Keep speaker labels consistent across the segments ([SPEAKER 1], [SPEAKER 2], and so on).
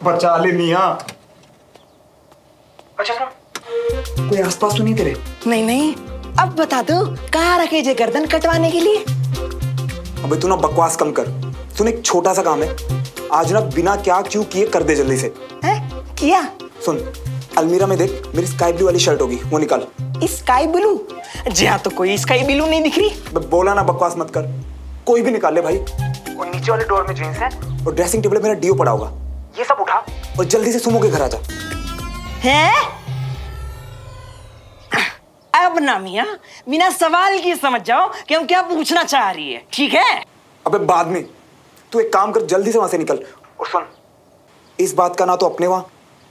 [SPEAKER 1] बचा ले मियां। अच्छा सुन, कोई आसपास तो नहीं तेरे?
[SPEAKER 2] नहीं नहीं, अब बता दो कहाँ रखे जे गर्दन कटवाने के लिए?
[SPEAKER 1] अबे तू ना बकवास कम कर। सुन, एक छोटा सा काम है, आज ना बिना क्या क्यों किए कर दे जल्दी से।
[SPEAKER 2] है? किया?
[SPEAKER 1] सुन, अलमीरा में देख, मेरी स्काई ब्लू वाली शर्ट होगी, वो निकाल।
[SPEAKER 2] Sky blue? जी हाँ, तो कोई स्काई ब्लू नहीं दिख रही।
[SPEAKER 1] बोला ना बकवास मत कर, कोई भी निकाल ले भाई। और नीचे वाले ड्रॉअर में जींस है और ड्रेसिंग टेबल पे मेरा डीओ पड़ा होगा, ये सब उठा और जल्दी से सुमो के घर आ जा।
[SPEAKER 2] है? अब ना मियां, बिना सवाल की समझ जाओ कि हम क्या पूछना चाह रही है, ठीक है?
[SPEAKER 1] अबे बाद में, तू एक काम कर, जल्दी से वहां से निकल। और सुन, इस बात का ना तो अपने वहां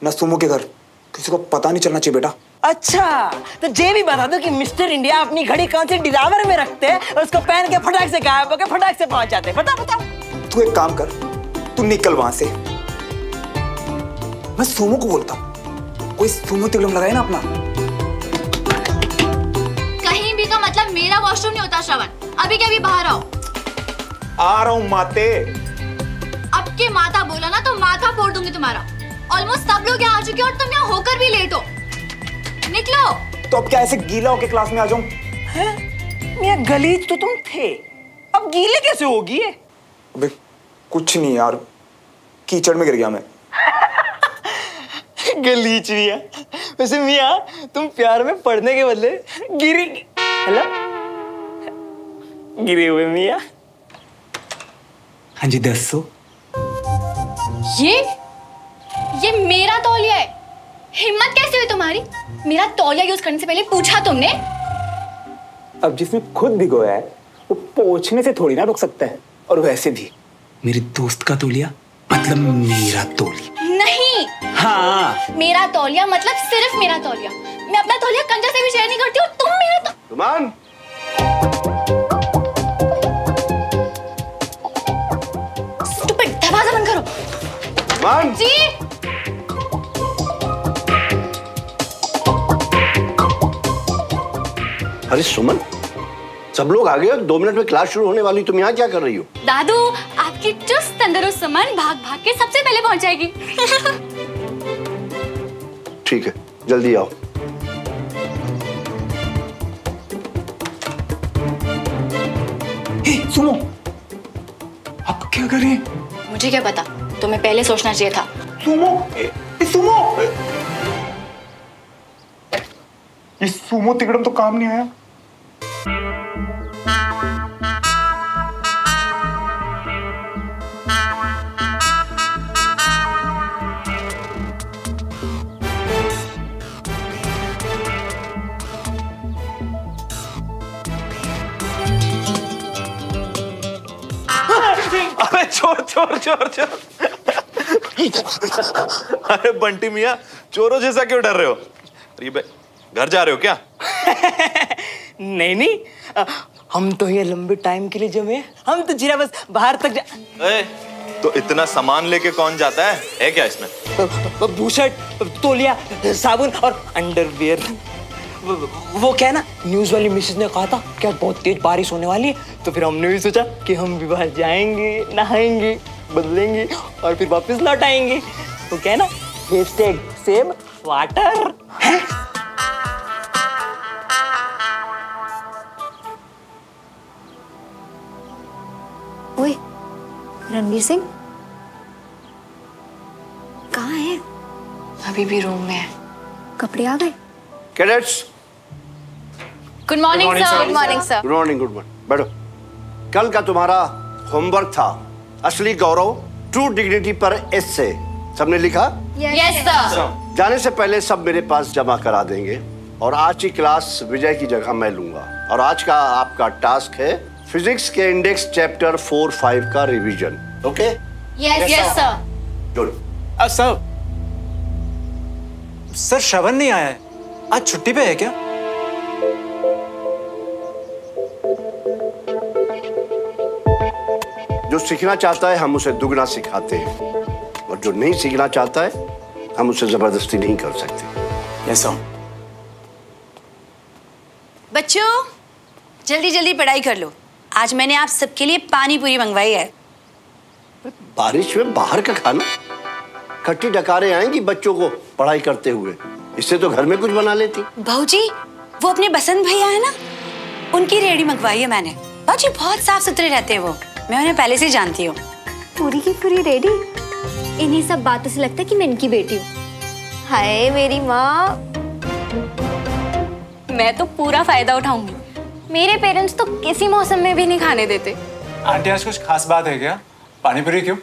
[SPEAKER 1] ना सुमो के घर किसी को पता नहीं चलना चाहिए बेटा।
[SPEAKER 2] अच्छा, तो ये भी बता दो कि मिस्टर इंडिया अपनी घड़ी कौन से डिरावर में रखते हैं और उसको पहन के फटाक से गायब होकर फटाक से पहुंच जाते हैं? बताओ।
[SPEAKER 1] तू एक काम कर, तू निकल वहां से। मैं सुमो को बोलता हूँ, कोई सुमो तिगड़म लगाए ना अपना।
[SPEAKER 3] कहीं भी का मतलब मेरा वॉशरूम नहीं होता श्रवण। अभी क्या भी बाहर आओ।
[SPEAKER 1] आ रहा हूँ माते।
[SPEAKER 3] अब के माता बोला ना तो माथा फोड़ दूंगी तुम्हारा। ऑलमोस्ट सब लोग यहाँ आ चुके और तुम यहाँ होकर भी लेट हो। निकलो।
[SPEAKER 1] तो अब क्या ऐसे गीला होके क्लास में आ जाऊं?
[SPEAKER 2] मियां गलीज तो तुम थे, अब गीले कैसे होगी?
[SPEAKER 1] अबे कुछ नहीं यार, कीचड़ में गिर गया मैं।
[SPEAKER 2] गलीच मियां। वैसे मियां, तुम प्यार में पड़ने के बदले हेलो गिरे हुए मियां।
[SPEAKER 1] हाँ जी, 10
[SPEAKER 3] ये मेरा तौलिया है। हिम्मत कैसे हुई तुम्हारी? मेरा तौलिया यूज करने से पहले पूछा तुमने?
[SPEAKER 1] अब जिसने खुद भिगोया है वो पोंछने से थोड़ी ना रुक सकता है। और वैसे भी मेरे दोस्त का तौलिया मतलब मेरा तौलिया
[SPEAKER 3] नहीं।
[SPEAKER 1] हाँ,
[SPEAKER 3] मेरा तौलिया मतलब सिर्फ मेरा तौलिया। मैं अपना तौलिया कंजर से भी शेयर नहीं करती और तुम मेरा
[SPEAKER 4] सुमन,
[SPEAKER 3] स्टूपिड, दरवाजा बंद करो।
[SPEAKER 4] सुमन
[SPEAKER 3] जी।
[SPEAKER 4] अरे सुमन, सब लोग आ गए, 2 मिनट में क्लास शुरू होने वाली, तुम यहाँ क्या कर रही हो?
[SPEAKER 3] दादू, आपकी चुस्त तंदुरुस्त सुमन भाग भाग के सबसे पहले पहुंच जाएगी।
[SPEAKER 4] ठीक है, जल्दी आओ।
[SPEAKER 1] सुनो, आप क्या करें?
[SPEAKER 3] मुझे क्या पता, तुम्हें पहले सोचना चाहिए था।
[SPEAKER 1] सुमो, सुमो, ये सुमो तिगड़म तो काम नहीं आया।
[SPEAKER 5] अबे चोर चोर चोर चोर। अरे बंटी मियां, चोरों जैसा क्यों डर रहे हो? अरे बे, घर जा रहे हो क्या?
[SPEAKER 2] नहीं, हम तो ये लंबे टाइम के लिए जमे, हम तो जीरा बस बाहर तक
[SPEAKER 5] तो इतना सामान लेके कौन जाता है क्या इसमें?
[SPEAKER 2] बुशर्ट, तौलिया, साबुन और अंडरवियर। वो क्या है ना, न्यूज वाली मिसेज ने कहा था क्या बहुत तेज बारिश होने वाली है, तो फिर हमने भी सोचा कि हम भी बाहर जाएंगे, नहाएंगे, बदलेंगे और फिर वापस लौट आएंगे। तो क्या है ना, #सेव वाटर।
[SPEAKER 3] ओए, रणवीर सिंह कहाँ है?
[SPEAKER 6] अभी भी रूम में है।
[SPEAKER 3] कपड़े आ गए?
[SPEAKER 4] Cadets,
[SPEAKER 3] good morning sir. Good morning sir.
[SPEAKER 4] Good morning, good morning. बैठो। कल का तुम्हारा होमवर्क था असली गौरव, ट्रू डिग्निटी पर एस्से। सबने लिखा?
[SPEAKER 3] Yes sir.
[SPEAKER 4] जाने से पहले सब मेरे पास जमा करा देंगे और आज की क्लास विजय की जगह मैं लूंगा। और आज का आपका टास्क है फिजिक्स के इंडेक्स चैप्टर 4-5 का revision. Okay?
[SPEAKER 3] Yes sir.
[SPEAKER 4] Good.
[SPEAKER 7] Sir Shravan नहीं आया है, आज छुट्टी पे है क्या?
[SPEAKER 4] जो सीखना चाहता है हम उसे दुगना सिखाते हैं और जो नहीं सीखना चाहता है हम उसे जबरदस्ती नहीं कर सकते।
[SPEAKER 7] Yes sir.
[SPEAKER 6] बच्चों, जल्दी जल्दी पढ़ाई कर लो। आज मैंने आप सबके लिए पानी पूरी मंगवाई है।
[SPEAKER 4] बारिश में बाहर का खाना? खट्टी डकारें आएंगी बच्चों को पढ़ाई करते हुए। इससे तो घर में कुछ बना लेती।
[SPEAKER 6] भाऊजी, वो अपने बसंत भैया है ना, उनकी रेहड़ी मंगवाई है मैंने। भाऊजी बहुत साफ सुथरे रहते हैं वो, मैं उन्हें पहले से जानती हूँ।
[SPEAKER 3] पूरी की पूरी रेडी। इन्हीं सब बातों से लगता है कि मैं इनकी बेटी हूँ। हाय मेरी माँ।
[SPEAKER 8] मैं तो पूरा फायदा उठाऊंगी। मेरे पेरेंट्स तो किसी मौसम में भी नहीं खाने देते।
[SPEAKER 7] आंटी, आज कुछ खास बात है क्या? पानी पूरी क्यों?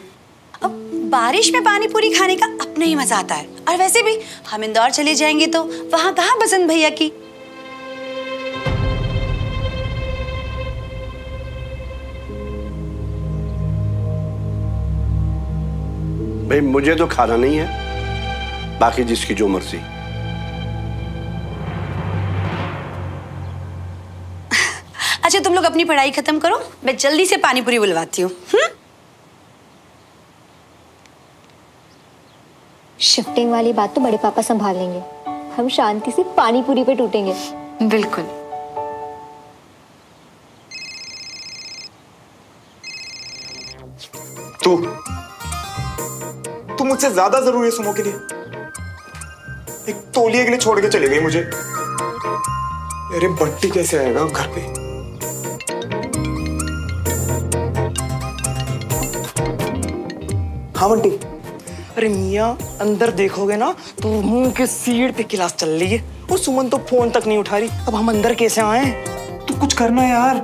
[SPEAKER 6] अब बारिश में पानी पूरी खाने का अपना ही मजा आता है। और वैसे भी हम इंदौर चले जाएंगे तो वहाँ कहाँ बसंत भैया की।
[SPEAKER 4] भाई मुझे तो खाना नहीं है, बाकी जिसकी जो मर्जी।
[SPEAKER 6] अच्छा तुम लोग अपनी पढ़ाई खत्म करो, मैं जल्दी से पानी पूरी बुलवाती हूँ।
[SPEAKER 3] शिफ्टिंग वाली बात तो बड़े पापा संभाल लेंगे, हम शांति से पानी पूरी पे टूटेंगे।
[SPEAKER 8] बिल्कुल।
[SPEAKER 1] तू मुझसे ज्यादा जरूरी है सुमो के लिए। एक तौलिए के लिए छोड़ के चली गई मुझे। अरे बट्टी कैसे आएगा घर पे? हाँ बंटी।
[SPEAKER 2] अरे मियाँ, अंदर देखोगे ना तो मुंह के सीढ़ पे क्लास चल रही है और सुमन तो फोन तक नहीं उठा रही। अब हम अंदर कैसे आए?
[SPEAKER 1] तू कुछ करना यार।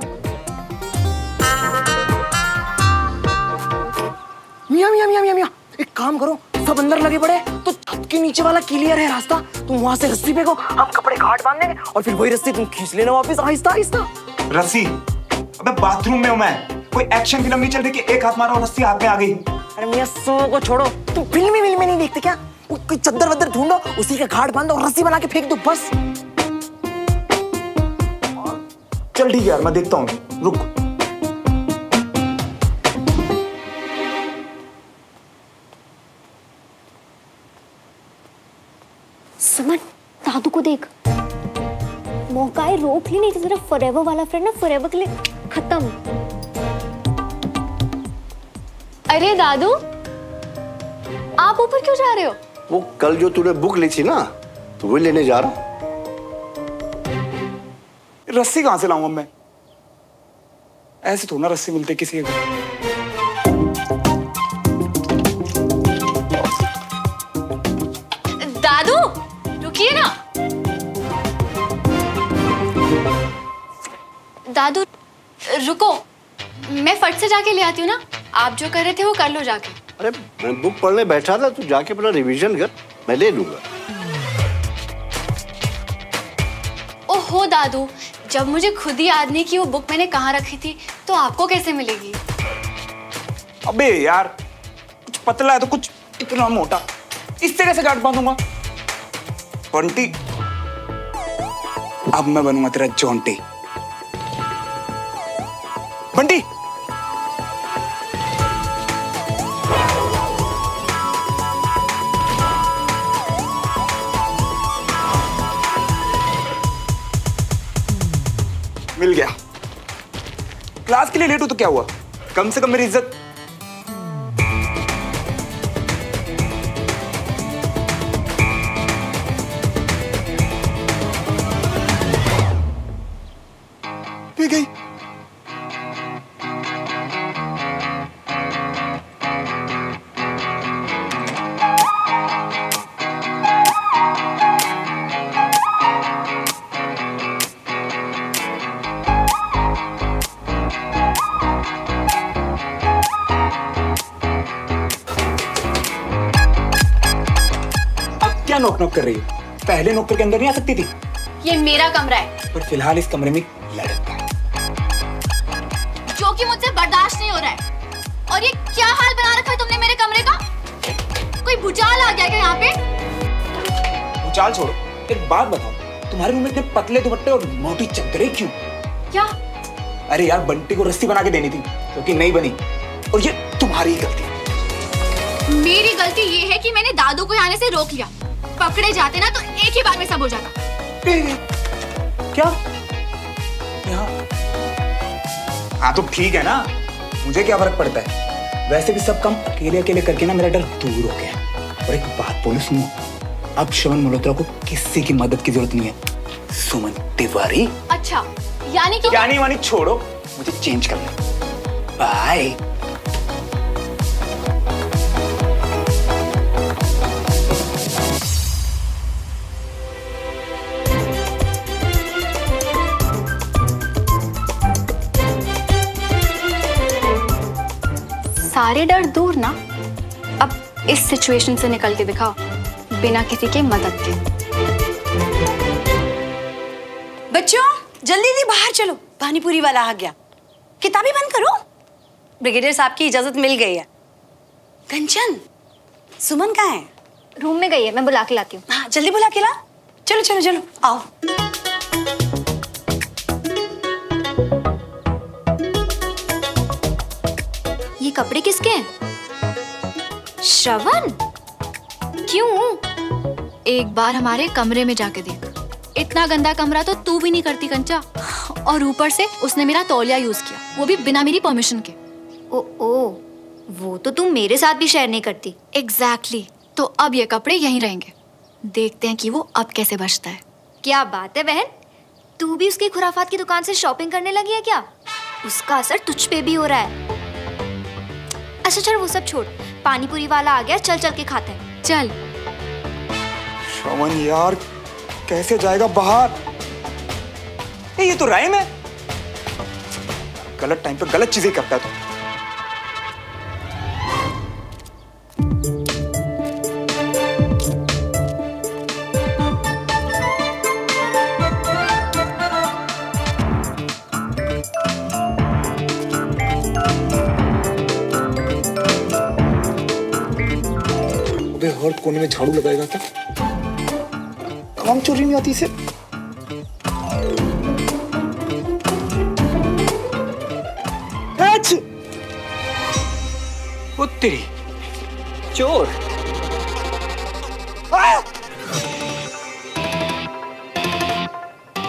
[SPEAKER 2] मियाँ मियाँ मियाँ मियाँ, एक काम करो, सब अंदर लगे पड़े तो छत के नीचे वाला क्लियर है रास्ता। तुम वहां से रस्सी फेंको, हम कपड़े घाट बांध देंगे और फिर वही रस्सी तुम खींच लेना वापस आहिस्ता आहिस्ता।
[SPEAKER 1] रस्सी? अबे बाथरूम में हूं मैं, कोई एक्शन फिल्म नहीं चल रही कि एक हाथ मारा और रस्सी हाथ में आ गई।
[SPEAKER 2] अरे मियाँ सो को छोड़ो, तुम फिल्म नहीं देखते क्या? कोई चद्दर वद्दर ढूंढो, उसी का घाट बांधो और रस्सी बना के फेंक दो बस।
[SPEAKER 1] चल ठीक है यार, मैं देखता हूँ, रुक।
[SPEAKER 3] सुमन, दादू को देख। मौका है, रोक ही नहीं तो तेरा फॉरएवर वाला फ्रेंड ना फॉरएवर के लिए खत्म।
[SPEAKER 8] अरे दादू, आप ऊपर क्यों जा रहे हो?
[SPEAKER 4] वो कल जो तूने बुक ली थी ना, तो वो लेने जा रहा हूं।
[SPEAKER 1] रस्सी कहां से लाऊंगा मैं? ऐसे थोड़ा ना रस्सी मिलती किसी के।
[SPEAKER 8] दादू रुकिए ना। दादू रुको, मैं फट से जाके ले आती हूँ ना। आप जो कर रहे थे वो कर लो जाके।
[SPEAKER 4] अरे मैं बुक पढ़ने बैठा था, तू जाके अपना रिवीजन कर, मैं ले लूंगा।
[SPEAKER 8] ओहो दादू, जब मुझे खुद ही याद नहीं कि वो बुक मैंने कहाँ रखी थी तो आपको कैसे मिलेगी?
[SPEAKER 1] अबे यार, कुछ पतला है तो कुछ इतना मोटा, इससे कैसे गांठ बांधूंगा? बंटी, अब मैं बनूंगा तेरा जोंटी। बंटी, मिल गया। क्लास के लिए लेट हो तो क्या हुआ, कम से कम मेरी इज्जत। पी गई। नॉक नॉक कर रही है? पहले नॉक करके अंदर नहीं आ सकती थी?
[SPEAKER 8] ये मेरा कमरा है।
[SPEAKER 3] पर फिलहाल इस कमरे में लड़का है जो कि मुझसे बर्दाश्त नहीं हो रहा है। और ये क्या हाल बना रखा है तुमने मेरे कमरे का? कोई भूचाल आ गया क्या यहाँ पे?
[SPEAKER 1] भूचाल छोड़ो, एक बात बताओ, तुम्हारे रूम में इतने पतले दुपट्टे और मोटी चादरें क्यों?
[SPEAKER 8] क्या?
[SPEAKER 1] अरे यार, बंटी को रस्सी बना के देनी थी क्योंकि नहीं बनी, और ये तुम्हारी ही गलती।
[SPEAKER 3] मेरी गलती ये है कि मैंने दादू को आने से रोक लिया। पकड़े जाते ना तो एक ही बार में सब हो जाता।
[SPEAKER 1] क्या? हाँ तो ठीक है ना, मुझे क्या फर्क पड़ता है? वैसे भी सब काम अकेले अकेले करके ना मेरा डर दूर हो गया। और एक बात बोलो सुनो, अब श्रवण मल्होत्रा को किसी की मदद की जरूरत नहीं है। सुमन तिवारी।
[SPEAKER 8] अच्छा, यानी कि
[SPEAKER 1] यानी वानी छोड़ो, मुझे चेंज करना। बाय।
[SPEAKER 8] सारे डर दूर ना, अब इस सिचुएशन से निकल के दिखाओ बिना किसी के मदद के।
[SPEAKER 6] बच्चों जल्दी जल्दी बाहर चलो, पानीपुरी वाला आ गया। किताबें बंद करो, ब्रिगेडियर साहब की इजाजत मिल गई है। कंचन, सुमन कहाँ है?
[SPEAKER 8] रूम में गई है, मैं बुला के लाती हूँ।
[SPEAKER 6] हाँ जल्दी बुला के ला। चलो चलो चलो आओ।
[SPEAKER 8] ये कपड़े किसके हैं? श्रवण, क्यों? एक बार हमारे कमरे में जाके देख, इतना गंदा कमरा तो तू भी नहीं करती कंचा। और ऊपर से उसने मेरा तौलिया यूज किया, वो भी बिना मेरी परमिशन के।
[SPEAKER 3] ओ, वो तो तुम मेरे साथ भी शेयर नहीं करती।
[SPEAKER 8] एग्जैक्टली। तो अब ये कपड़े यहीं रहेंगे, देखते हैं कि वो अब कैसे बचता है।
[SPEAKER 3] क्या बात है बहन, तू भी उसकी खुराफात की दुकान से शॉपिंग करने लगी है क्या? उसका असर तुझ पे भी हो रहा है। अच्छा चल वो सब छोड़, पानीपुरी वाला आ गया, चल चल के खाते हैं।
[SPEAKER 8] चल।
[SPEAKER 1] श्रवण यार कैसे जाएगा बाहर? ये तो राइम है। गलत टाइम पे गलत चीजें करता है तो। अबे हर कोने में झाड़ू लगाएगा क्या? काम चोरी नहीं आती इसे। वो तेरी
[SPEAKER 2] चोर।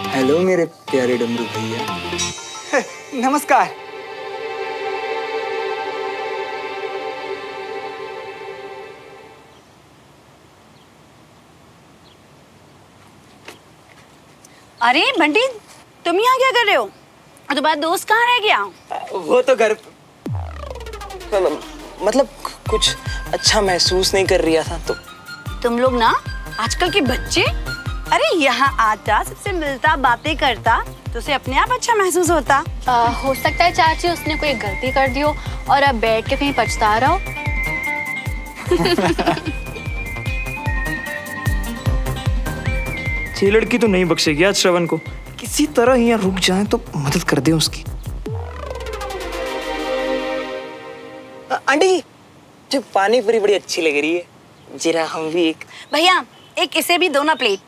[SPEAKER 1] हेलो मेरे प्यारे डमरू भैया। नमस्कार।
[SPEAKER 6] अरे बंटी, तुम यहाँ क्या कर रहे हो? और तुम्हारा दोस्त कहाँ रह गया?
[SPEAKER 2] वो तो घर, मतलब कुछ अच्छा महसूस नहीं कर रहा था तो।
[SPEAKER 6] तुम लोग ना आजकल के बच्चे, अरे यहाँ आता सबसे मिलता बातें करता तो उसे अपने आप अच्छा महसूस होता।
[SPEAKER 8] हो सकता है चाची उसने कोई गलती कर दी हो और अब बैठ के कहीं पछता रहा हो।
[SPEAKER 2] ये लड़की तो नहीं बख्शेगी आज श्रवण को, किसी तरह यहाँ रुक जाए तो मदद कर दे उसकी। आंटी जो पानी पूरी बड़ी अच्छी लग रही है, जरा हम भी एक।
[SPEAKER 6] भैया एक इसे भी दो ना प्लेट।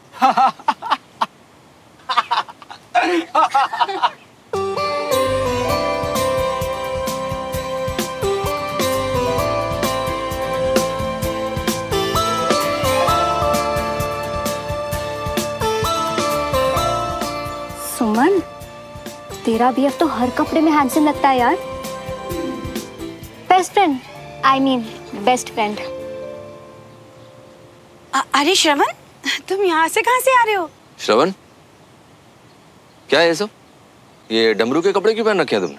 [SPEAKER 3] सुमन, तेरा भी अब तो हर कपड़े में हैंडसम लगता है यार। Best friend, I mean best friend.
[SPEAKER 6] अरे श्रवण, तुम यहाँ से कहाँ से आ रहे हो?
[SPEAKER 9] श्रवण, क्या है ये सब? ये डमरू के कपड़े क्यों पहन रखे हैं तुमने?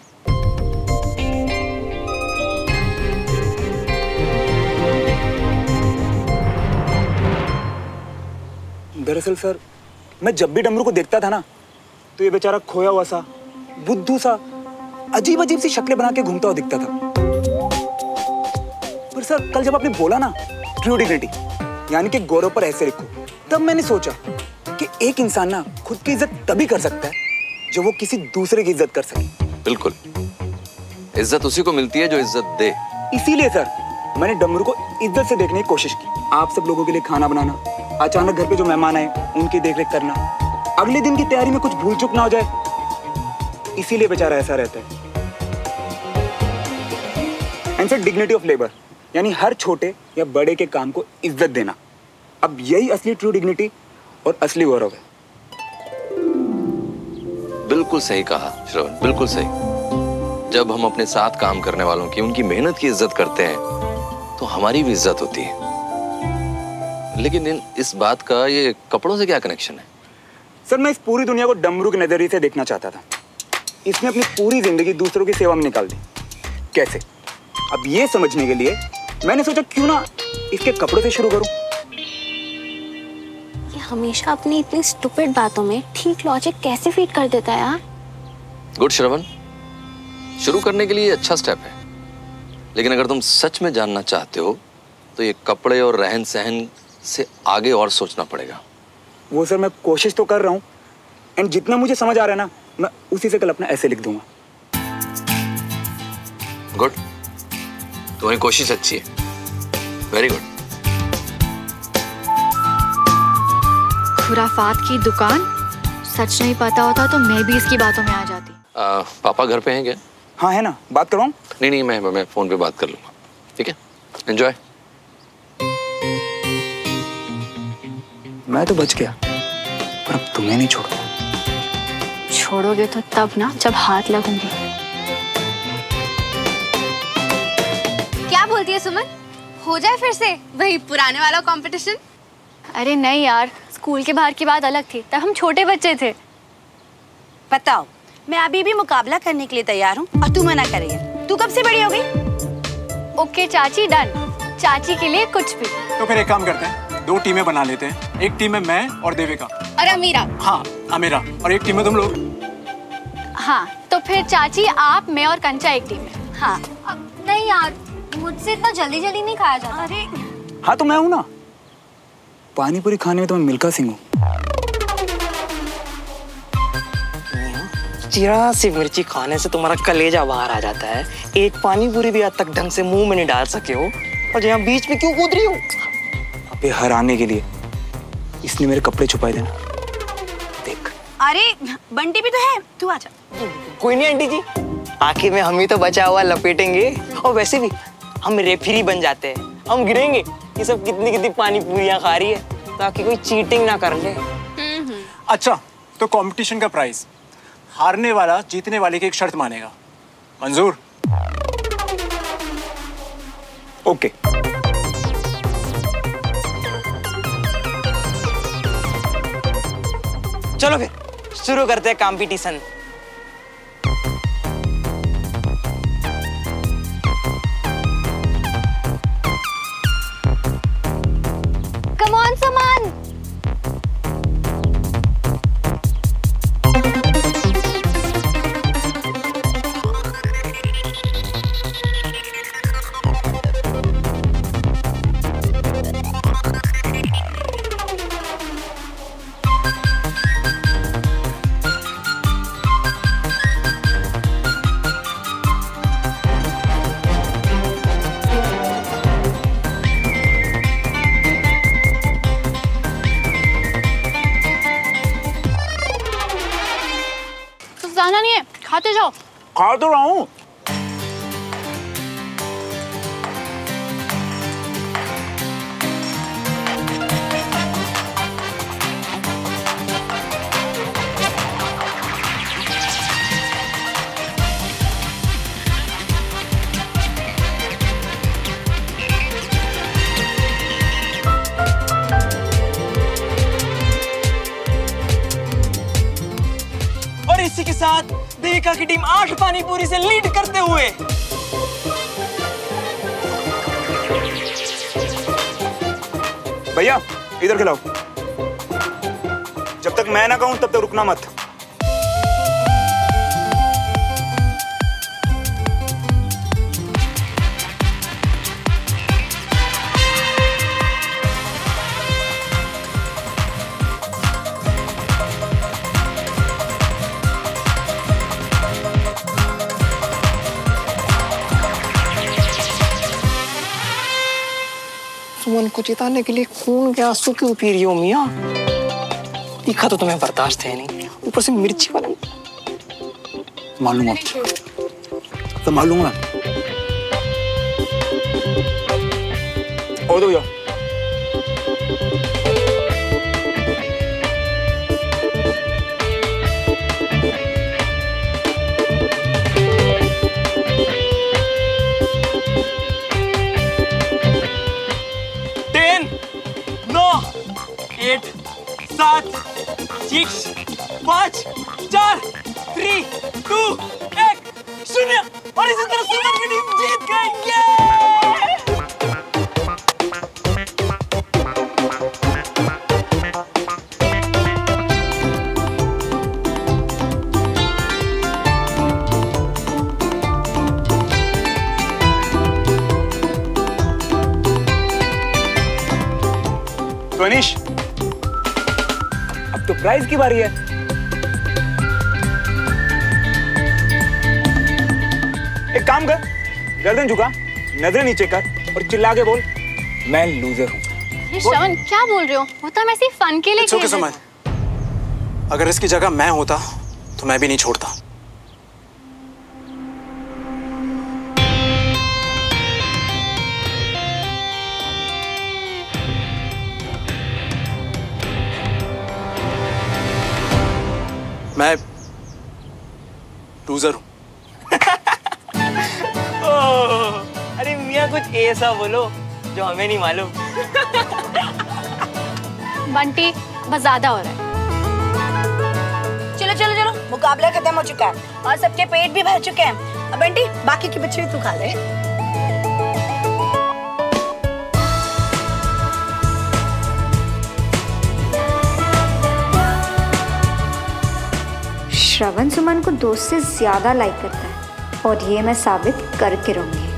[SPEAKER 1] दरअसल सर, मैं जब भी डमरू को देखता था ना तो ये बेचारा खोया हुआ सा, बुद्धू सा, अजीब अजीब सी शक्लें बना के घूमता हुआ दिखता था। पर सर कल जब आपने बोला ना ट्रू डिग्निटी यानी कि गौरव पर ऐसे लिखो, तब मैंने सोचा कि एक इंसान ना खुद की इज्जत तभी कर सकता है जो वो किसी दूसरे की इज्जत कर सके।
[SPEAKER 9] बिल्कुल, इज्जत उसी को मिलती है जो इज्जत दे।
[SPEAKER 1] इसीलिए सर मैंने डमरू को इज्जत से देखने की कोशिश की। आप सब लोगों के लिए खाना बनाना, अचानक घर पे जो मेहमान आए उनकी देखरेख करना, अगले दिन की तैयारी में कुछ भूल चूक ना हो जाए, इसीलिए बेचारा ऐसा रहता है। And sir dignity of labour यानी हर छोटे या बड़े के काम को इज्जत देना। अब यही असली ट्रू डिग्निटी और असली गौरव है।
[SPEAKER 9] बिल्कुल सही कहा श्रवण, बिल्कुल सही। जब हम अपने साथ काम करने वालों की, उनकी मेहनत की इज्जत करते हैं तो हमारी भी इज्जत होती है। लेकिन इस बात का ये कपड़ों से क्या कनेक्शन है?
[SPEAKER 1] सर मैं इस पूरी दुनिया को डमरू के नजरिए से देखना चाहता था। इसने अपनी पूरी जिंदगी दूसरों की सेवा में निकाल दी। कैसे? अब ये समझने के लिए मैंने सोचा क्यों ना इसके कपड़ों से शुरू करूं।
[SPEAKER 3] ये हमेशा अपनी इतनी स्टूपिड बातों में ठीक लॉजिक कैसे फीड कर देता है यार।
[SPEAKER 9] गुड श्रवण, शुरू करने के लिए अच्छा स्टेप है, लेकिन अगर तुम सच में जानना चाहते हो तो ये कपड़े और रहन सहन से आगे और सोचना पड़ेगा।
[SPEAKER 1] वो सर मैं कोशिश तो कर रहा हूँ, एंड जितना मुझे समझ आ रहा है ना मैं उसी से कल अपना ऐसे लिख दूंगा।
[SPEAKER 9] गुड, तुम्हारी कोशिश अच्छी है, वेरी गुड।
[SPEAKER 8] खुराफात की दुकान, सच नहीं पता होता तो मैं भी इसकी बातों में आ जाती।
[SPEAKER 9] पापा घर पे हैं क्या?
[SPEAKER 1] हाँ है ना, बात करवाऊं?
[SPEAKER 9] नहीं, मैं फोन पे बात कर लूंगा। ठीक है, एंजॉय।
[SPEAKER 1] मैं तो बच गया, पर अब तुम्हें नहीं छोड़ूंगा।
[SPEAKER 8] छोड़ोगे तो तब ना जब हाथ लगूंगी।
[SPEAKER 3] क्या बोलती है सुमन? हो जाए फिर से वही पुराने वाला कंपटीशन?
[SPEAKER 8] अरे नहीं यार, स्कूल के बाहर की बात अलग थी, तब हम छोटे बच्चे थे।
[SPEAKER 6] बताओ, मैं अभी भी मुकाबला करने के लिए तैयार हूँ और तू मना कर रही है। तू कब से बड़ी हो गई?
[SPEAKER 8] ओके चाची, डन। चाची के लिए कुछ भी।
[SPEAKER 7] तो फिर एक काम करते हैं, 2 टीमें बना लेते हैं। एक टीम में मैं और देविका।
[SPEAKER 3] और अमीरा।
[SPEAKER 7] हाँ, अमीरा। और एक टीम में तुम लोग।
[SPEAKER 8] हाँ, तो फिर चाची आप, मैं और कंचा एक टीम में।
[SPEAKER 6] हाँ।
[SPEAKER 3] नहीं यार, मुझसे इतना जल्दी जल्दी नहीं खाया जाता।
[SPEAKER 6] अरे
[SPEAKER 1] हाँ तो मैं हूं ना, पानी पूरी खाने में तो मैं मिल्खा सिंह हूँ।
[SPEAKER 2] जीरा सी मिर्ची खाने से तुम्हारा कलेजा बाहर आ जाता है। एक पानी पूरी भी आज तक ढंग से मुंह में नहीं डाल सके हो, और यहाँ बीच में क्यों कूद रही हो?
[SPEAKER 1] अबे हराने के लिए इसने मेरे कपड़े छुपाए थे ना, देख।
[SPEAKER 6] अरे बंटी भी तो है, तू आजा।
[SPEAKER 2] कोई नहीं आंटी जी, आखिर में हम ही तो बचा हुआ लपेटेंगे। और वैसे भी हम रेफरी बन जाते हैं, हम गिरेंगे ये सब कितनी कितनी पानी पूरियां खा रही है, ताकि कोई चीटिंग ना कर ले।
[SPEAKER 7] अच्छा, तो कंपटीशन का प्राइस हारने वाला जीतने वाले की एक शर्त मानेगा। मंजूर?
[SPEAKER 1] ओके।
[SPEAKER 2] चलो फिर शुरू करते हैं कंपटीशन।
[SPEAKER 3] कम ऑन समान।
[SPEAKER 8] जाना नहीं है, खाते जाओ।
[SPEAKER 1] खा तो रहा हूँ।
[SPEAKER 2] और इसी के साथ देविका की टीम 8 पानी पूरी से लीड करते हुए
[SPEAKER 1] भैया इधर खिलाओ। जब तक मैं ना कहूं तब तक रुकना मत।
[SPEAKER 2] सुमन को चिताने के लिए खून के आंसू क्यों पी रही हो मियाँ? तीखा तो तुम्हें बर्दाश्त है नहीं, ऊपर से मिर्ची वाला।
[SPEAKER 1] मालूम तो मालूम है। और दो भैया।
[SPEAKER 2] 9 8 7 6 5 4 3 2 1 0 और इसी तरह सुमन की टीम जीत गई।
[SPEAKER 1] तो अनीश, अब तो प्राइज की बारी है। एक काम कर, गर्दन झुका, नजरें नीचे कर और चिल्ला के बोल, मैं लूजर हूं।
[SPEAKER 8] श्रवण, क्या बोल रहे हो? वो तो हम ऐसे ही फन के लिए
[SPEAKER 7] खेल रहे हैं। अगर इसकी जगह मैं होता तो मैं भी नहीं छोड़ता। मैं लूजर हूं।
[SPEAKER 2] अरे मियाँ, कुछ ऐसा बोलो जो हमें नहीं मालूम।
[SPEAKER 8] बंटी, बस ज्यादा हो रहा है।
[SPEAKER 6] चलो चलो चलो, मुकाबला खत्म हो चुका है और सबके पेट भी भर चुके हैं। अब बंटी, बाकी के बच्चे भी तू खा ले।
[SPEAKER 3] श्रवण सुमन को दोस्त से ज्यादा लाइक करता है और ये मैं साबित करके रहूंगी।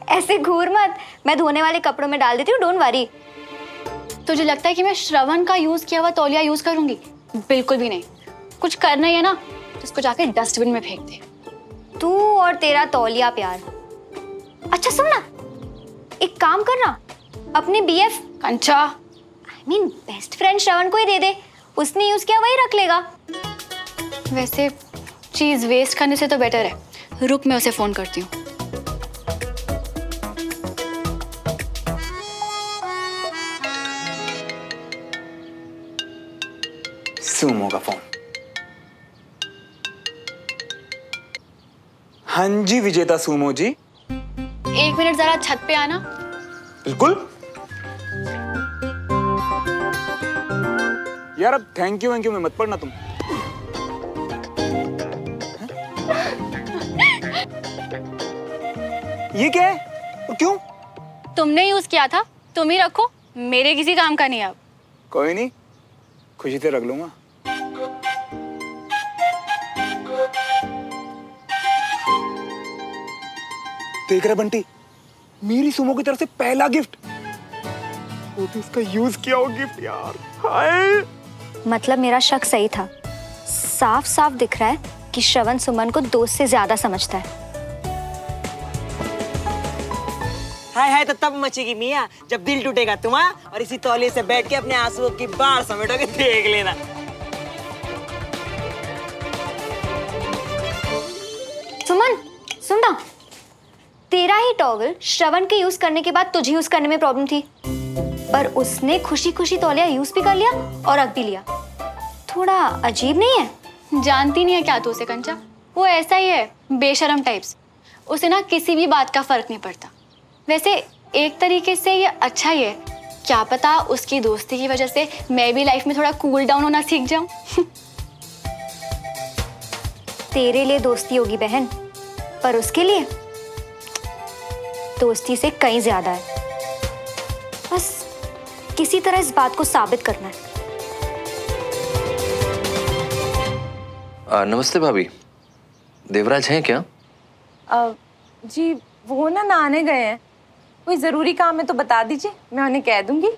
[SPEAKER 3] ऐसे घूर मत, मैं धोने वाले कपड़ों में डाल देती हूँ, डोंट वरी।
[SPEAKER 8] तुझे लगता है कि मैं श्रवण का यूज किया हुआ तौलिया यूज करूंगी? बिल्कुल भी नहीं। कुछ करना ही है ना, जिसको जाके डस्टबिन में फेंक दे।
[SPEAKER 3] तू और तेरा तौलिया प्यार। अच्छा सुन ना, एक काम करना, अपने बीएफ
[SPEAKER 8] कंचा,
[SPEAKER 3] I mean बेस्ट फ्रेंड श्रवण को ही दे दे, उसने यूज किया वही रख लेगा।
[SPEAKER 8] वैसे चीज वेस्ट करने से तो बेटर है। रुक, मैं उसे फोन करती हूँ।
[SPEAKER 1] सुमो का फोन। हाँ जी विजेता सुमो जी।
[SPEAKER 8] 1 मिनट जरा छत पे आना।
[SPEAKER 1] बिल्कुल यार, अब थैंक यू में मत पड़ना तुम। ये क्या है और क्यों?
[SPEAKER 8] तुमने यूज किया था, तुम ही रखो, मेरे किसी काम का नहीं। अब
[SPEAKER 1] कोई नहीं, खुशी से रख लूंगा। देख रहा बंटी, मेरी सुमो की तरफ से पहला गिफ्ट, वो भी उसका यूज किया हो गिफ्ट यार। हाय,
[SPEAKER 3] मतलब मेरा शक सही था, साफ साफ दिख रहा है कि श्रवण सुमन को दोस्त से ज्यादा समझता है।
[SPEAKER 2] हाय हाय तो तब मचेगी मियाँ जब दिल टूटेगा तुम्हारा, और इसी तौलिए से बैठ के अपने आंसुओं की बाढ़ समेटोगे, देख लेना।
[SPEAKER 3] सुमन सुन ना, तेरा ही टॉवल श्रवण के यूज करने के बाद तुझे यूज करने में प्रॉब्लम थी, पर उसने खुशी खुशी तौलिया यूज भी कर लिया और रख भी लिया। थोड़ा अजीब नहीं है?
[SPEAKER 8] जानती नहीं है क्या तू उसे कंचा? वो ऐसा ही है, बेशरम टाइप्स। उसे ना किसी भी बात का फर्क नहीं पड़ता। वैसे एक तरीके से ये अच्छा ही है, क्या पता उसकी दोस्ती की वजह से मैं भी लाइफ में थोड़ा कूल डाउन होना सीख जाऊं।
[SPEAKER 3] तेरे लिए दोस्ती होगी बहन, पर उसके लिए दोस्ती से कहीं ज्यादा है। बस किसी तरह इस बात को साबित करना है।
[SPEAKER 9] नमस्ते भाभी, देवराज हैं क्या?
[SPEAKER 10] जी वो ना नहाने गए हैं, कोई जरूरी काम है तो बता दीजिए, मैं उन्हें कह दूंगी।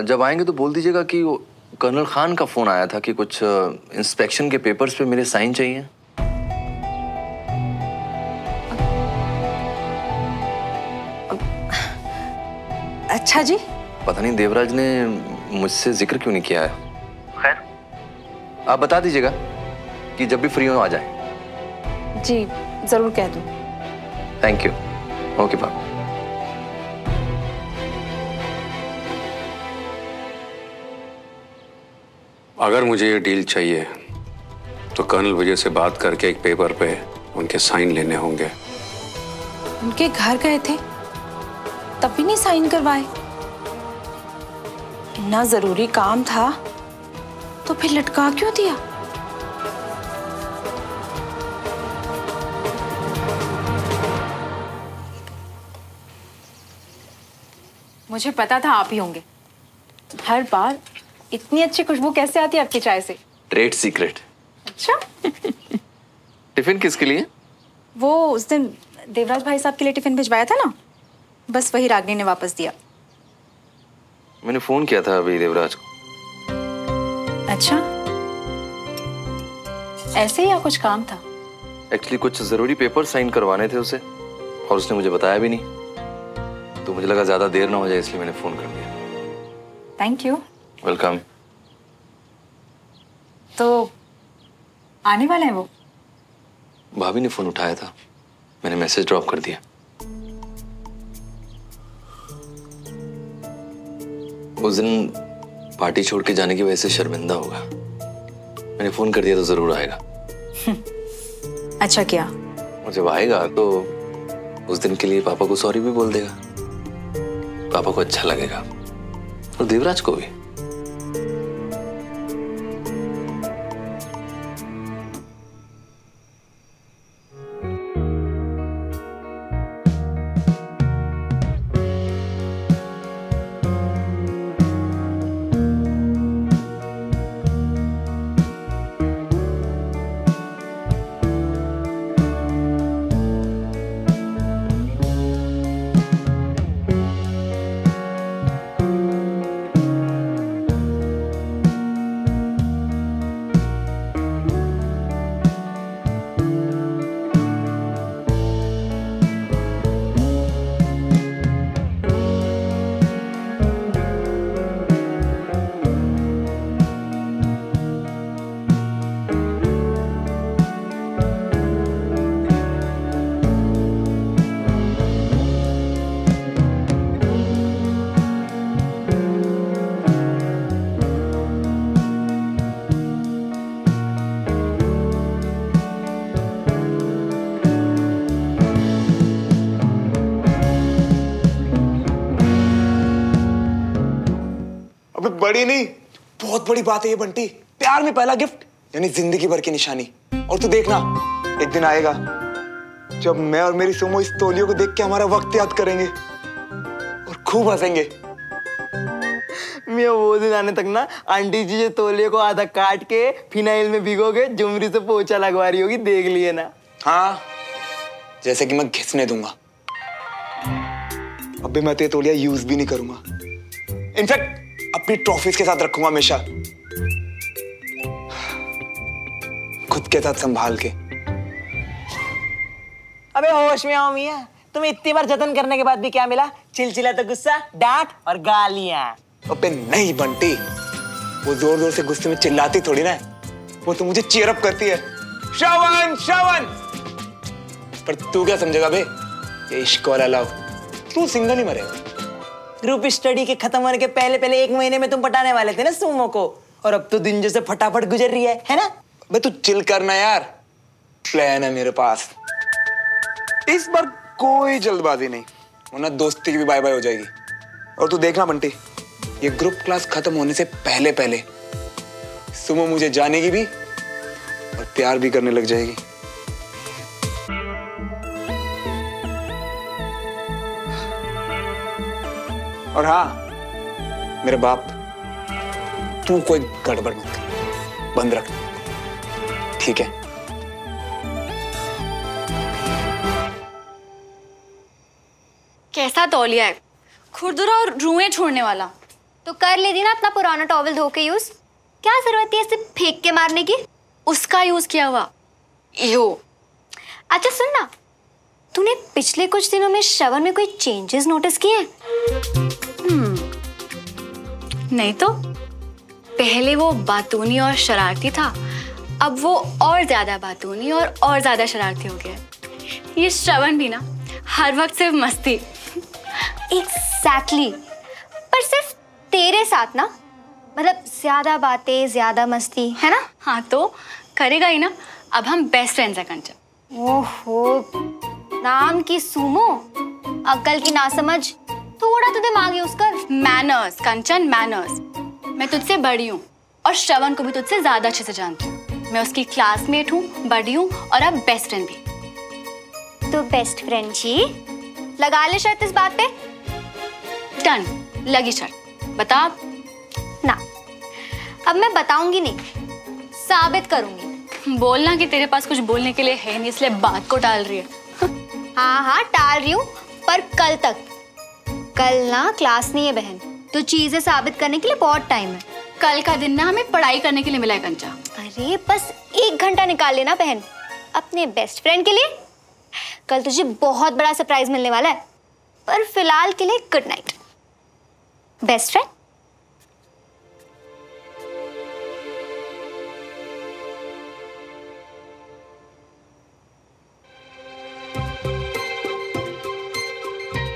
[SPEAKER 9] जब आएंगे तो बोल दीजिएगा कि वो कर्नल खान का फोन आया था कि कुछ इंस्पेक्शन के पेपर्स पे मेरे साइन चाहिए।
[SPEAKER 10] अच्छा जी।
[SPEAKER 9] पता नहीं देवराज ने मुझसे जिक्र क्यों नहीं किया है। खैर, आप बता दीजिएगा कि जब भी फ्री हो आ जाए।
[SPEAKER 10] जी जरूर कह दूं।
[SPEAKER 9] Thank you. Okay bye.
[SPEAKER 11] अगर मुझे ये डील चाहिए तो कर्नल विजय से बात करके एक पेपर पे उनके साइन लेने होंगे।
[SPEAKER 10] उनके घर गए थे तब भी नहीं साइन करवाए? इतना जरूरी काम था तो फिर लटका क्यों दिया? मुझे पता था आप ही होंगे। हर बार इतनी अच्छी खुशबू कैसे आती है आपकी चाय से?
[SPEAKER 9] Trade secret.
[SPEAKER 10] अच्छा।
[SPEAKER 9] टिफिन किसके लिए?
[SPEAKER 10] वो उस दिन देवराज भाई साहब के लिए टिफिन भिजवाया था ना, बस वही रागिनी ने वापस दिया।
[SPEAKER 9] मैंने फोन किया था अभी देवराज को।
[SPEAKER 10] अच्छा, ऐसे ही या कुछ काम था?
[SPEAKER 9] एक्चुअली कुछ जरूरी पेपर साइन करवाने थे उसे और उसने मुझे बताया भी नहीं, तो मुझे लगा ज्यादा देर ना हो जाए इसलिए मैंने फोन कर दिया।
[SPEAKER 10] Thank you.
[SPEAKER 9] वेलकम।
[SPEAKER 10] तो आने वाले हैं वो?
[SPEAKER 9] भाभी ने फोन उठाया था, मैंने मैसेज ड्रॉप कर दिया। उस दिन पार्टी छोड़ के जाने की वजह से शर्मिंदा होगा, मैंने फोन कर दिया तो जरूर आएगा।
[SPEAKER 10] अच्छा किया।
[SPEAKER 9] और जब आएगा तो उस दिन के लिए पापा को सॉरी भी बोल देगा, पापा को अच्छा लगेगा और देवराज को भी।
[SPEAKER 1] बड़ी नहीं, बहुत बड़ी बात है ये बंटी। प्यार में पहला गिफ्ट यानी जिंदगी भर की निशानी। और तू देखना, एक दिन आएगा जब मैं और मेरी सुमो इस तौलियों को देख के हमारा वक्त याद करेंगे और खूब हंसेंगे।
[SPEAKER 2] मैं वो दिन आने तक ना आंटी जी जो तौलिए को आधा काट के फिनाइल में भिगोगे जुमरी से पोछा लगवा रही होगी, देख लिए ना।
[SPEAKER 1] हाँ, जैसे कि मैं घिसने दूंगा। अबे मैं तो ये तौलिया यूज भी नहीं करूंगा, इनफैक्ट अपनी ट्रॉफीज के साथ रखूंगा हमेशा, खुद के साथ संभाल के।
[SPEAKER 2] अबे होश में आओ मियां, तुम्हें इतनी बार जतन करने के बाद भी क्या मिला? चिलचिला तो गुस्सा, डांट और गालियां।
[SPEAKER 1] अबे नहीं बंटी, वो जोर जोर से गुस्से में चिल्लाती थोड़ी ना है, वो तो मुझे चीयर अप करती है, श्रवण श्रवण। पर तू क्या समझेगा बे, ये इश्क वाला लव, तू सिंगल ही मरेगा।
[SPEAKER 2] ग्रुप स्टडी के खत्म होने के पहले पहले 1 महीने में तुम पटाने वाले थे ना सुमो को, और अब तो दिन जैसे फटाफट गुजर रही है ना?
[SPEAKER 1] बे तू चिल करना यार, प्लान है मेरे पास। इस बार कोई जल्दबाजी नहीं, वरना दोस्ती की भी बाय बाय हो जाएगी। और तू देखना बंटी, ये ग्रुप क्लास खत्म होने से पहले पहले सुमो मुझे जानेगी भी और प्यार भी करने लग जाएगी। और हाँ मेरे बाप, तू कोई गड़बड़ मत कर, बंद रख, ठीक है?
[SPEAKER 8] कैसा तौलिया है, खुरदुरा और रुएं छोड़ने वाला।
[SPEAKER 3] तो कर लेती ना अपना पुराना टॉवल धो के यूज, क्या जरूरत है इसे फेंक के मारने की?
[SPEAKER 8] उसका यूज किया हुआ। यो।
[SPEAKER 3] अच्छा सुन ना, तूने पिछले कुछ दिनों में श्रवण में कोई चेंजेस नोटिस किए हैं?
[SPEAKER 8] नहीं तो, पहले वो बातूनी और शरारती था, अब वो और ज्यादा बातूनी और ज्यादा शरारती हो गया। ये श्रवण भी ना हर वक्त सिर्फ मस्ती।
[SPEAKER 3] एग्जैक्टली, पर सिर्फ तेरे साथ ना, मतलब ज्यादा बातें ज्यादा मस्ती, है ना?
[SPEAKER 8] हाँ तो करेगा ही ना। अब हम बेस्ट फ्रेंड्स हैं कंचन।
[SPEAKER 3] ओहो, नाम की सुमो, अक्ल की नासमझ, थोड़ा तो दिमाग यूज कर।
[SPEAKER 8] मैनर्स कंचन, मैनर्स। मैं तुझसे बड़ी हूँ और श्रवण को भी तुझसे ज्यादा अच्छे से जानती हूँ। मैं उसकी क्लासमेट हूँ, बड़ी हूँ और अब बेस्ट फ्रेंड भी।
[SPEAKER 3] तो बेस्ट फ्रेंड जी, लगा ले शर्त इस बात पे।
[SPEAKER 8] डन, लगी शर्त। बता।
[SPEAKER 3] ना, अब मैं बताऊंगी नहीं, साबित करूंगी।
[SPEAKER 8] बोलना कि तेरे पास कुछ बोलने के लिए है नहीं, इसलिए बात को टाल रही है।
[SPEAKER 3] हाँ हाँ टाल रही हूँ, पर कल तक। कल ना क्लास नहीं है बहन, तो चीजें साबित करने के लिए बहुत टाइम है।
[SPEAKER 8] कल का दिन ना हमें पढ़ाई करने के लिए मिला है कंचा।
[SPEAKER 3] अरे बस 1 घंटा निकाल लेना बहन अपने बेस्ट फ्रेंड के लिए। कल तुझे बहुत बड़ा सरप्राइज मिलने वाला है, पर फिलहाल के लिए गुड नाइट बेस्ट फ्रेंड।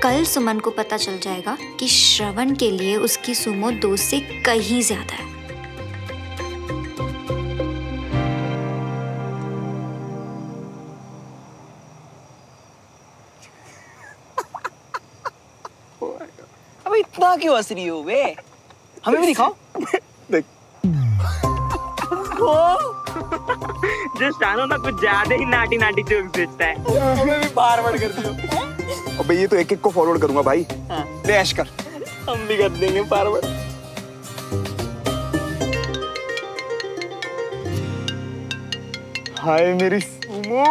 [SPEAKER 3] कल सुमन को पता चल जाएगा कि श्रवण के लिए उसकी सुमो दोस्त से कहीं ज्यादा है।
[SPEAKER 2] अबे इतना क्यों हंस रही हो बे? हमें भी दिखाओ।
[SPEAKER 1] देख।
[SPEAKER 2] जो शानो ना कुछ ज्यादा ही नाटी नाटी जोक सोचता है।
[SPEAKER 1] हमें भी फॉरवर्ड कर दियो। अबे ये तो एक एक को फॉरवर्ड करूंगा भाई।
[SPEAKER 2] हाँ।
[SPEAKER 1] ले ऐश कर।
[SPEAKER 2] हम भी कर देंगे फॉरवर्ड।
[SPEAKER 1] हाय मेरी सुमो।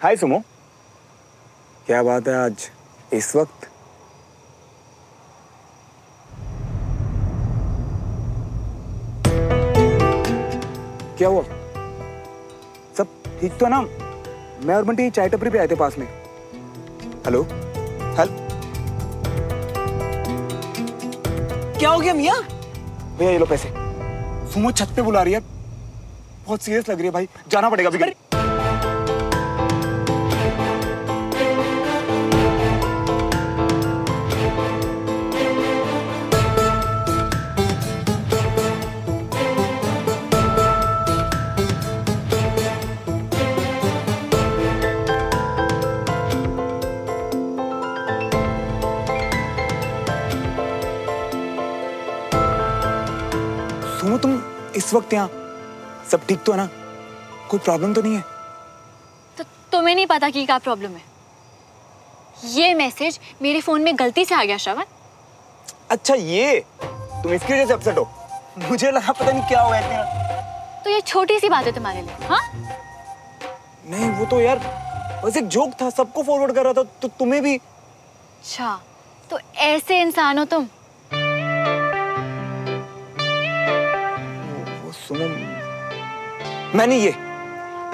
[SPEAKER 1] हाय सुमो, क्या बात है आज इस वक्त? क्या हुआ? सब ठीक तो है ना? मैं और बंटी चाय टपरी पे आए थे पास में। हेलो
[SPEAKER 2] क्या हो गया मियाँ?
[SPEAKER 1] भैया ये लो पैसे। सुमो छत पे बुला रही है, बहुत सीरियस लग रही है भाई, जाना पड़ेगा अभी। सुमो तुम इस वक्त यहाँ, सब ठीक तो है ना? कोई प्रॉब्लम तो नहीं है?
[SPEAKER 8] तो तुम्हें नहीं पता कि क्या प्रॉब्लम है? ये मैसेज मेरे फोन में गलती से आ गया श्रवण।
[SPEAKER 1] अच्छा ये तुम इसकी वजह से अपसेट हो? मुझे लगा पता नहीं क्या हुआ है तेरा।
[SPEAKER 8] तो ये छोटी सी बात है तुम्हारे लिए? हाँ
[SPEAKER 1] नहीं वो तो यार बस एक जोक था, सबको फॉरवर्ड कर रहा था, तो तुम्हें भी।
[SPEAKER 8] अच्छा तो ऐसे इंसान हो तुम?
[SPEAKER 1] सुनो, मैंने ये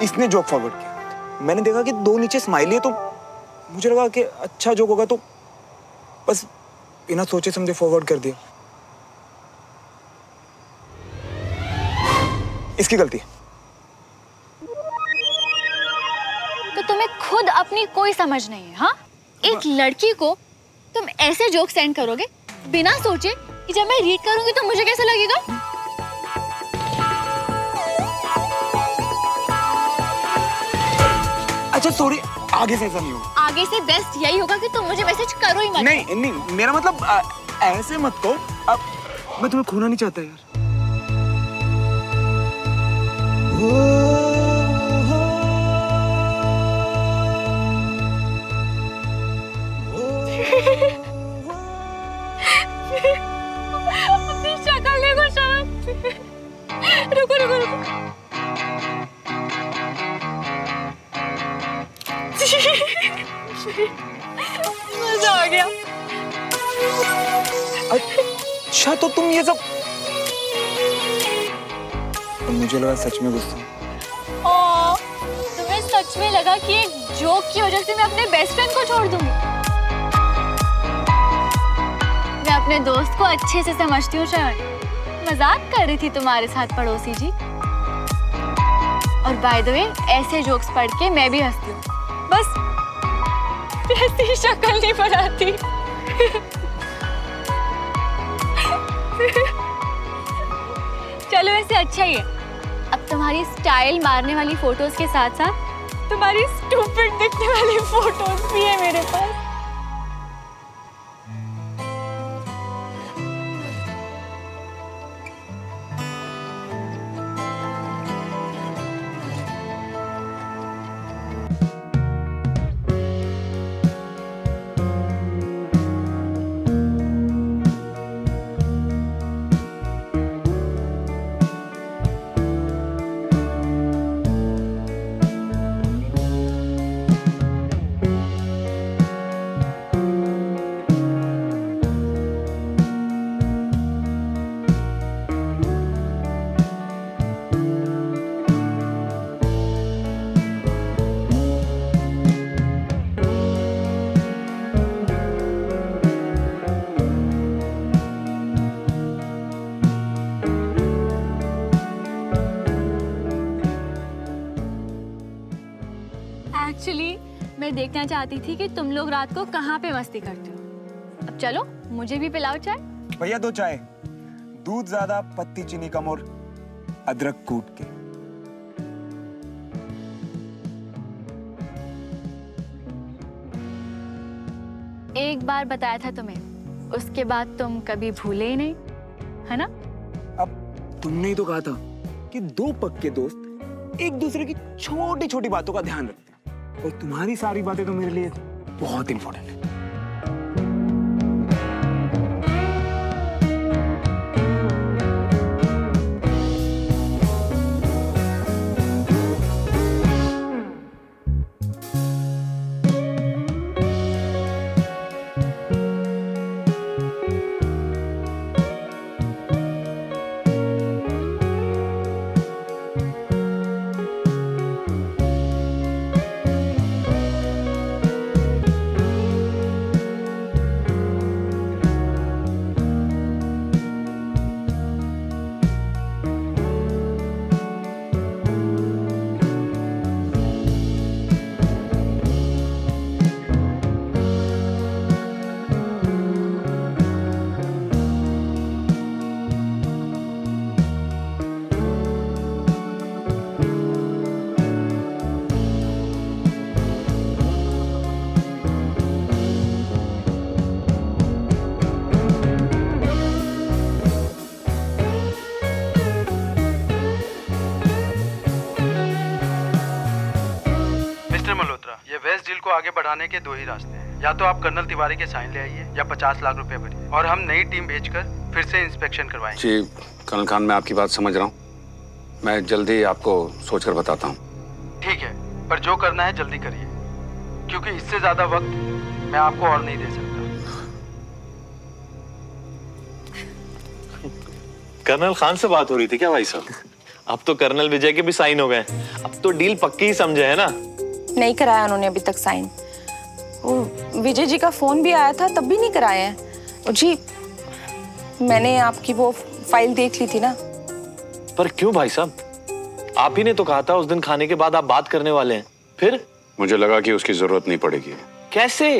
[SPEAKER 1] इसने जोक फॉरवर्ड किया, मैंने देखा कि 2 नीचे स्माइली है, तो मुझे लगा कि अच्छा जोक होगा, तो बस बिना सोचे समझे फॉरवर्ड कर दिया। इसकी गलती है।
[SPEAKER 8] तो तुम्हें खुद अपनी कोई समझ नहीं है? हाँ, एक लड़की को तुम ऐसे जोक सेंड करोगे बिना सोचे कि जब मैं रीड करूंगी तो मुझे कैसा लगेगा?
[SPEAKER 1] अच्छा सॉरी, आगे से ऐसा नहीं होगा।
[SPEAKER 8] आगे से बेस्ट यही होगा कि तुम मुझे मैसेज करो ही मत।
[SPEAKER 1] नहीं नहीं, मेरा मतलब ऐसे मत कहो। अब मैं तुम्हें खोना नहीं चाहता यार।
[SPEAKER 8] अपनी शक्ल देखो श्रवण। रुको रुको रुको। मजा आ गया।
[SPEAKER 1] अच्छा तो तुम ये सब, मुझे लगा सच में गुस्सा।
[SPEAKER 8] तुम्हें सच में लगा कि एक जोक की वजह से मैं अपने बेस्ट फ्रेंड को छोड़ दूंगी? मैं अपने दोस्त को अच्छे से समझती हूँ श्रवण, मजाक कर रही थी तुम्हारे साथ पड़ोसी जी। और बाय द वे ऐसे जोक्स पढ़ के मैं भी हंसती हूँ, बस वैसी शक्ल नहीं बनाती। चलो वैसे अच्छा ही है, तुम्हारी स्टाइल मारने वाली फोटोज के साथ साथ तुम्हारी स्टूपिड दिखने वाली फोटोज भी है मेरे पास। एक्चुअली मैं देखना चाहती थी कि तुम लोग रात को कहाँ पे मस्ती करते हो। अब चलो मुझे भी पिलाओ चाय।
[SPEAKER 1] भैया 2 चाय, दूध ज्यादा, पत्ती चीनी कम और अदरक कूट के।
[SPEAKER 8] एक बार बताया था तुम्हें, उसके बाद तुम कभी भूले ही नहीं, है ना?
[SPEAKER 1] अब तुमने ही तो कहा था कि 2 पक्के दोस्त एक दूसरे की छोटी छोटी बातों का ध्यान रखते हैं, और तुम्हारी सारी बातें तो मेरे लिए बहुत इंपॉर्टेंट है।
[SPEAKER 12] ये वेस्ट डील को आगे बढ़ाने के 2 ही रास्ते हैं। या तो आप कर्नल तिवारी के साइन ले आइए या 50 लाख रुपए भरिए और हम नई टीम भेजकर फिर से इंस्पेक्शन करवाएंगे।
[SPEAKER 11] जी कर्नल खान, मैं आपकी बात समझ रहा हूँ, मैं जल्दी आपको सोचकर बताता हूँ।
[SPEAKER 12] ठीक है, पर जो करना है जल्दी करिए, क्योंकि इससे ज्यादा वक्त मैं आपको और नहीं दे सकता।
[SPEAKER 5] कर्नल खान से बात हो रही थी क्या भाई साहब? अब तो कर्नल विजय के भी साइन हो गए, अब तो डील पक्की ही समझे है ना?
[SPEAKER 10] नहीं कराया उन्होंने अभी तक साइन। वो विजय जी का फोन भी आया था, तब भी नहीं कराया है। और जी मैंने आपकी वो फाइल देख ली थी ना।
[SPEAKER 5] पर क्यों भाई साहब? आप ही ने तो कहा था उस दिन खाने के बाद आप बात करने वाले हैं। फिर
[SPEAKER 11] मुझे लगा कि उसकी जरूरत नहीं पड़ेगी।
[SPEAKER 5] कैसे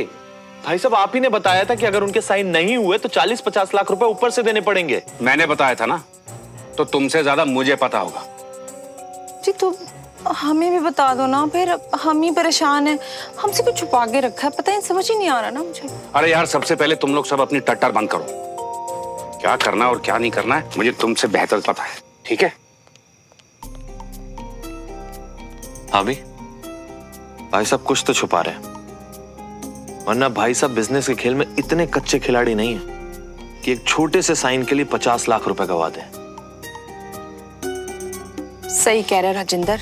[SPEAKER 5] भाई साहब? आप ही ने बताया था कि अगर उनके साइन नहीं हुए तो 40-50 लाख रुपए ऊपर से देने पड़ेंगे।
[SPEAKER 11] मैंने बताया था ना, तो तुमसे ज्यादा मुझे पता होगा।
[SPEAKER 10] जी तो हमें भी बता दो ना, फिर हम ही परेशान हैं। हमसे कुछ छुपा के रखा है, पता है, समझ ही नहीं आ रहा ना मुझे।
[SPEAKER 11] अरे यार, सबसे पहले तुम लोग सब अपनी टट्टर बंद करो। क्या करना और क्या नहीं करना है मुझे तुमसे बेहतर पता है, ठीक है?
[SPEAKER 5] हाँ भाई साहब कुछ तो छुपा रहे हैं, वरना भाई साहब बिजनेस के खेल में इतने कच्चे खिलाड़ी नहीं है कि एक छोटे से साइन के लिए 50 लाख रुपए गवा दें।
[SPEAKER 10] सही कह रहे राजेंद्र,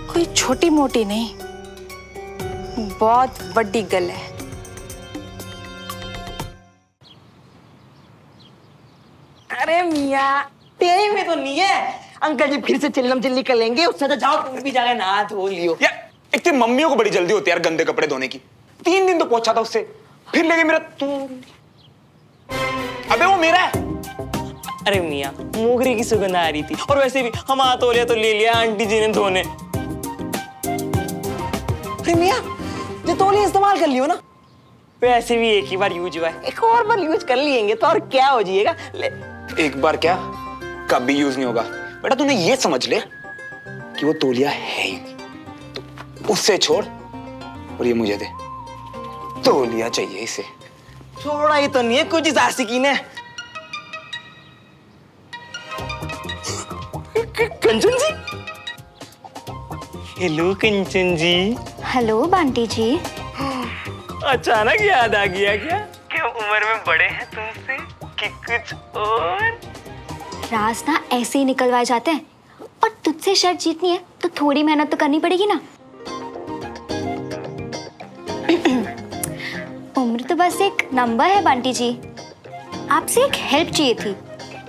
[SPEAKER 10] कोई छोटी मोटी नहीं, बहुत बड़ी गल है।
[SPEAKER 2] अरे मियाँ, तेरे में तो नहीं है। अंकल जी फिर से चिल्लम चिल्ली कर लेंगे, उससे तो जाओ तुम भी जाके नहा धो लियो।
[SPEAKER 1] यार एक तो मम्मियों को बड़ी जल्दी होती है यार गंदे कपड़े धोने की। 3 दिन तो पोंछा था उससे, फिर लेके मेरा तू। अबे वो मेरा है।
[SPEAKER 2] अरे मियाँ, मोगरे की सुगंध आ रही थी, और वैसे भी हम हाथ धो लिया तो ले लिया आंटी जी ने धोने। अरे मियाँ, जो तौलिया इस्तेमाल कर लियो ना, वैसे भी एक ही बार यूज हुआ है, एक और बार यूज कर लिएंगे तो और क्या हो जाएगा।
[SPEAKER 1] एक बार क्या, कभी यूज नहीं होगा। बेटा तूने ये समझ ले कि वो तौलिया है ही नहीं, तो उससे छोड़ और ये मुझे दे। तौलिया चाहिए इसे।
[SPEAKER 2] छोड़ा ही तो नहीं है कुछ इस आशिकी ने। कंचन जी। हेलो कंचन जी।
[SPEAKER 3] हेलो बंटी जी।
[SPEAKER 2] अचानक याद आ गया क्या कि उम्र में बड़े हैं तुमसे कि कुछ और?
[SPEAKER 3] राज ना ऐसे ही निकलवाए जाते हैं, और तुझसे शर्त जीतनी है तो थोड़ी मेहनत तो करनी पड़ेगी ना। उम्र तो बस एक नंबर है बंटी जी। आपसे एक हेल्प चाहिए थी,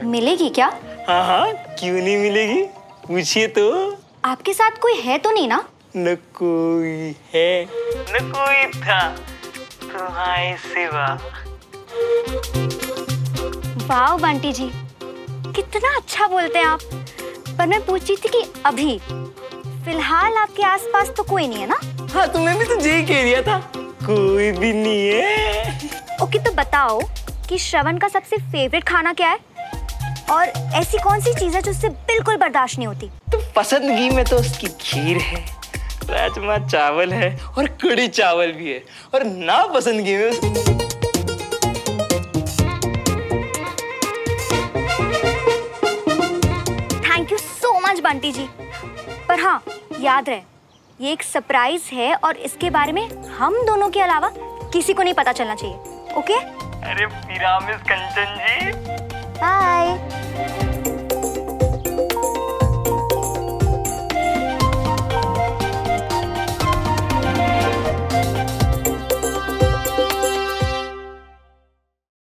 [SPEAKER 3] मिलेगी क्या?
[SPEAKER 2] हाँ हाँ क्यों नहीं मिलेगी, पूछिए तो।
[SPEAKER 3] आपके साथ कोई है तो नहीं ना?
[SPEAKER 2] न कोई है न कोई था तुम्हारे सिवा।
[SPEAKER 3] वाह बंटी जी, कितना अच्छा बोलते हैं आप। पर मैं पूछ रही थी कि अभी फिलहाल आपके आसपास तो कोई नहीं है ना?
[SPEAKER 2] हाँ तो मैं भी तो यही कह दिया था, कोई भी नहीं है।
[SPEAKER 3] ओके तो बताओ कि श्रवण का सबसे फेवरेट खाना क्या है, और ऐसी कौन सी चीज है जो उससे बिल्कुल बर्दाश्त नहीं होती?
[SPEAKER 2] तो पसंदगी में तो उसकी खीर है, राजमा चावल है और कड़ी चावल भी है, और ना पसंदगी में
[SPEAKER 3] thank you so much Bunty ji. पर हाँ याद रहे, ये एक सरप्राइज है और इसके बारे में हम दोनों के अलावा किसी को नहीं पता चलना चाहिए। ओके?
[SPEAKER 2] अरे पिरामिस कंचन जी।